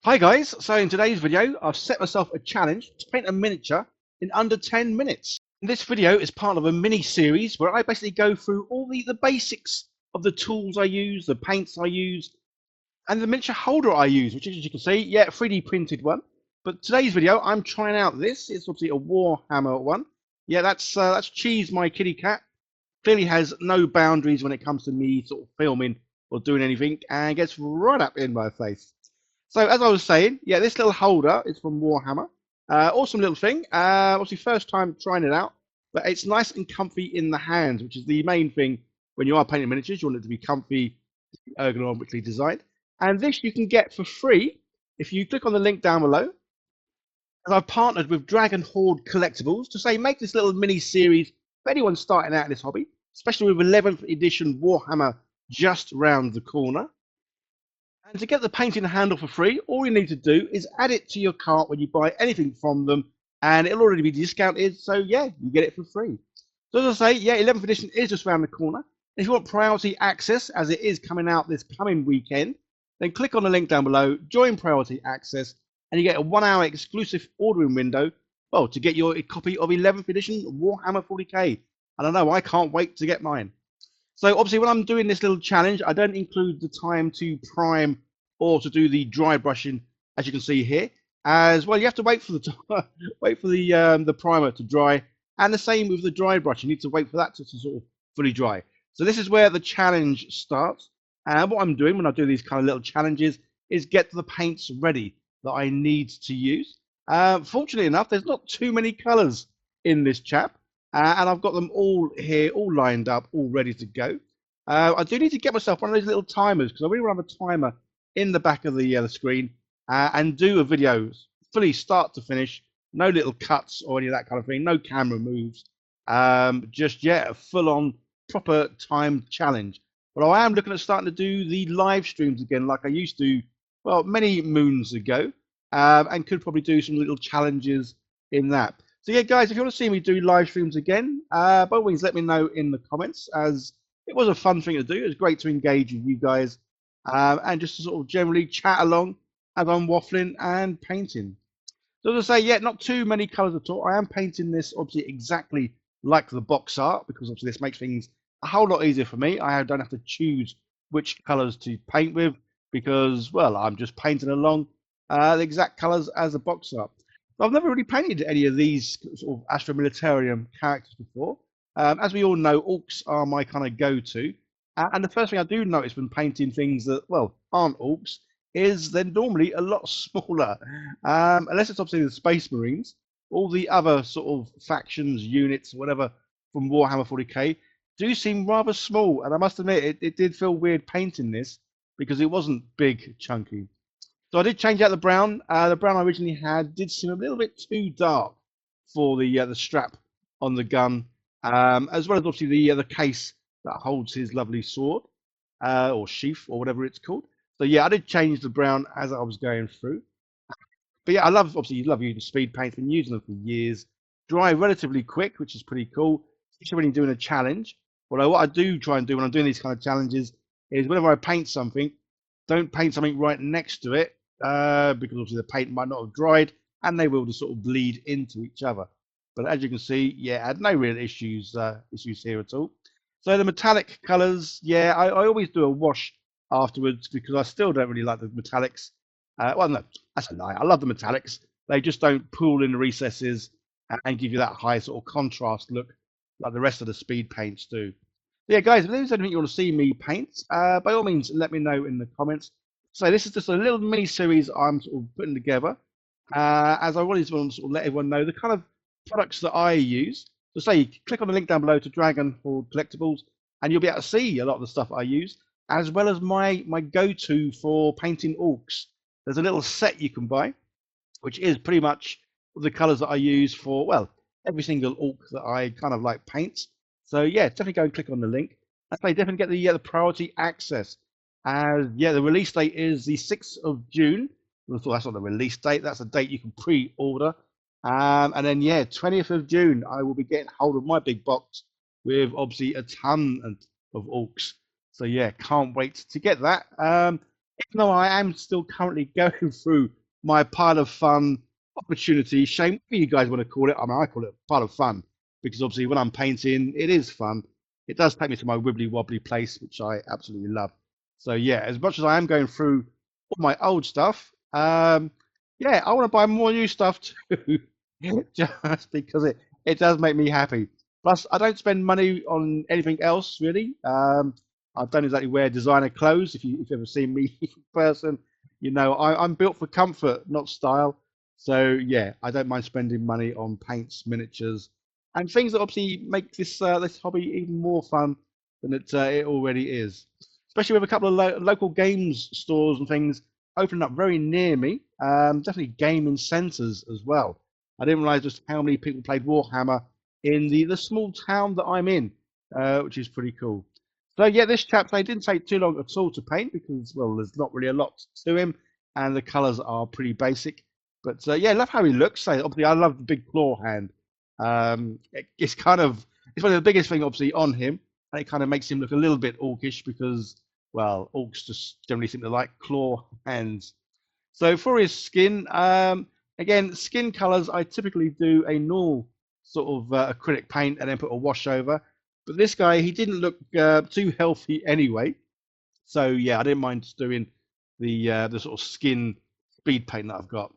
Hi guys, so in today's video I've set myself a challenge to paint a miniature in under 10 minutes. This video is part of a mini series where I basically go through all the basics of the tools I use, the paints I use, and the miniature holder I use, which as you can see, yeah, 3D printed one. But today's video I'm trying out this. It's obviously a Warhammer one. Yeah, that's Cheese, my kitty cat. Clearly has no boundaries when it comes to me sort of filming or doing anything and gets right up in my face. So as I was saying, yeah, this little holder is from Warhammer. Awesome little thing. Obviously, first time trying it out, but it's nice and comfy in the hands, which is the main thing when you are painting miniatures. You want it to be comfy, ergonomically designed. And this you can get for free if you click on the link down below. And I've partnered with Dragon Hoard Collectibles to say make this little mini series for anyone starting out in this hobby, especially with 11th edition Warhammer just round the corner. And to get the painting handle for free, all you need to do is add it to your cart when you buy anything from them, and it'll already be discounted. So yeah, you get it for free. So as I say, yeah, 11th edition is just around the corner. If you want priority access, as it is coming out this coming weekend, then click on the link down below, join priority access, and you get a 1 hour exclusive ordering window, well, to get your copy of 11th edition Warhammer 40k. I don't know, I can't wait to get mine. So obviously when I'm doing this little challenge, I don't include the time to prime or to do the dry brushing, as you can see here. As well, you have to wait for the the primer to dry, and the same with the dry brush. You need to wait for that to sort of fully dry. So this is where the challenge starts. And what I'm doing when I do these kind of little challenges is get the paints ready that I need to use. Fortunately enough, there's not too many colours in this chap. And I've got them all here, all lined up, all ready to go. I do need to get myself one of those little timers because I really want to have a timer in the back of the screen and do a video fully start to finish. No little cuts or any of that kind of thing. No camera moves. Just, yeah, a full-on proper timed challenge. But I am looking at starting to do the live streams again like I used to, well, many moons ago. And could probably do some little challenges in that. So yeah, guys, if you want to see me do live streams again, by all means, let me know in the comments, as it was a fun thing to do. It was great to engage with you guys and just to sort of generally chat along as I'm waffling and painting. So as I say, yeah, not too many colours at all. I am painting this obviously exactly like the box art because obviously this makes things a whole lot easier for me. I don't have to choose which colours to paint with because, well, I'm just painting along the exact colours as the box art. I've never really painted any of these sort of Astra Militarum characters before. As we all know, orks are my kind of go-to. And the first thing I do notice when painting things that, well, aren't orks is they're normally a lot smaller. Unless it's obviously the Space Marines, all the other sort of factions, units, whatever, from Warhammer 40k do seem rather small. And I must admit, it did feel weird painting this because it wasn't big, chunky. So I did change out the brown. The brown I originally had did seem a little bit too dark for the strap on the gun, as well as obviously the case that holds his lovely sword or sheath or whatever it's called. So yeah, I did change the brown as I was going through. But yeah, I love obviously you love using speed paints. Been using them for years. Dry relatively quick, which is pretty cool, especially when you're doing a challenge. Although what I do try and do when I'm doing these kind of challenges is whenever I paint something, don't paint something right next to it because obviously the paint might not have dried and they will just sort of bleed into each other. But as you can see, yeah, I had no real issues here at all. So the metallic colours, yeah, I always do a wash afterwards because I still don't really like the metallics. Well, no, that's a lie. I love the metallics. They just don't pool in the recesses and give you that high sort of contrast look like the rest of the speed paints do. Yeah, guys, if there's anything you want to see me paint, by all means, let me know in the comments. So this is just a little mini series I'm sort of putting together, as I wanted to sort of let everyone know the kind of products that I use. So say, click on the link down below to Dragon Hoard Collectibles, and you'll be able to see a lot of the stuff I use, as well as my go-to for painting orks. There's a little set you can buy, which is pretty much the colours that I use for, well, every single ork that I kind of like paint. So yeah, definitely go and click on the link. I say definitely get the priority access. Yeah, the release date is the 6th of June. Well, that's not the release date. That's a date you can pre-order. And then yeah, 20th of June, I will be getting hold of my big box with obviously a ton of orks. So yeah, can't wait to get that. even though I am still currently going through my pile of fun opportunity, shame, whatever you guys want to call it. I mean, I call it pile of fun because obviously when I'm painting, it is fun. It does take me to my wibbly wobbly place, which I absolutely love. So yeah, as much as I am going through all my old stuff, yeah, I want to buy more new stuff too, just because it does make me happy. Plus, I don't spend money on anything else really. I don't exactly wear designer clothes. If you've ever seen me in person, you know I'm built for comfort, not style. So yeah, I don't mind spending money on paints, miniatures, and things that obviously make this hobby even more fun than it already is. Especially with a couple of local games stores and things opening up very near me. Definitely gaming centres as well. I didn't realise just how many people played Warhammer in the small town that I'm in, which is pretty cool. So yeah, this chap they didn't take too long at all to paint because well, there's not really a lot to him, and the colours are pretty basic. But yeah, I love how he looks. So obviously, I love the big claw hand. It's kind of it's one of the biggest thing obviously on him, and it kind of makes him look a little bit orcish because well, orcs just generally seem to like claw hands. So for his skin, again, skin colors, I typically do a normal sort of acrylic paint and then put a wash over. But this guy, he didn't look too healthy anyway. So yeah, I didn't mind doing the sort of skin speed paint that I've got.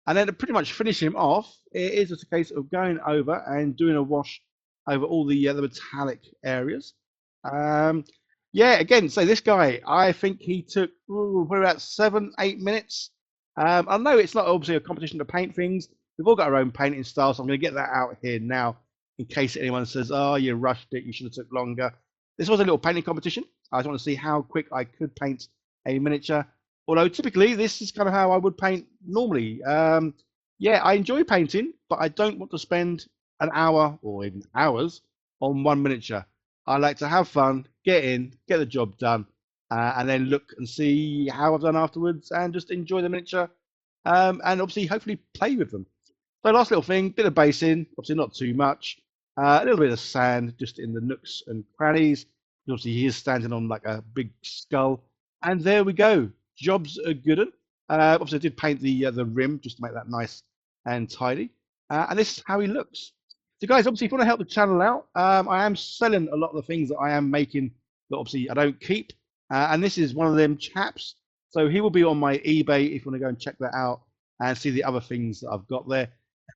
And then to pretty much finish him off, it is just a case of going over and doing a wash over all the metallic areas. Um, yeah, again, so this guy, I think he took probably about 7, 8 minutes. I know it's not obviously a competition to paint things. We've all got our own painting style, so I'm going to get that out here now in case anyone says, "Oh, you rushed it. You should have took longer." This was a little painting competition. I just want to see how quick I could paint a miniature. Although typically this is kind of how I would paint normally. Yeah, I enjoy painting, but I don't want to spend an hour or even hours on one miniature. I like to have fun, get in, get the job done, and then look and see how I've done afterwards and just enjoy the miniature and obviously hopefully play with them. So last little thing, bit of basing, obviously not too much. A little bit of sand just in the nooks and crannies. Obviously he is standing on like a big skull. And there we go. Job's a good one. Obviously I did paint the rim just to make that nice and tidy. And this is how he looks. So guys, obviously if you want to help the channel out, I am selling a lot of the things that I am making that obviously I don't keep. And this is one of them chaps. So he will be on my eBay if you want to go and check that out and see the other things that I've got there.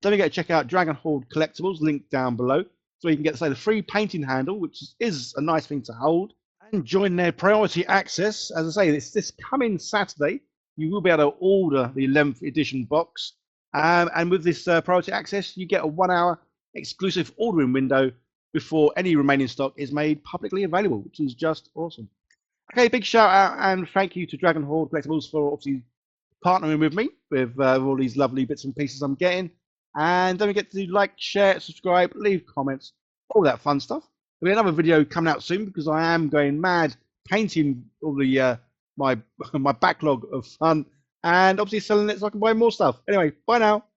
Don't forget to check out Dragon Hoard Collectibles, linked down below, so you can get, say, the free painting handle, which is a nice thing to hold, and join their priority access. As I say, this coming Saturday, you will be able to order the 11th edition box, and with this priority access, you get a 1-hour exclusive ordering window before any remaining stock is made publicly available, which is just awesome. Okay, big shout out and thank you to Dragon Hoard Collectibles for obviously partnering with me with all these lovely bits and pieces I'm getting. And don't forget to like, share, subscribe, leave comments, all that fun stuff. There'll be another video coming out soon because I am going mad painting all the my my backlog of fun and obviously selling it so I can buy more stuff. Anyway, bye now.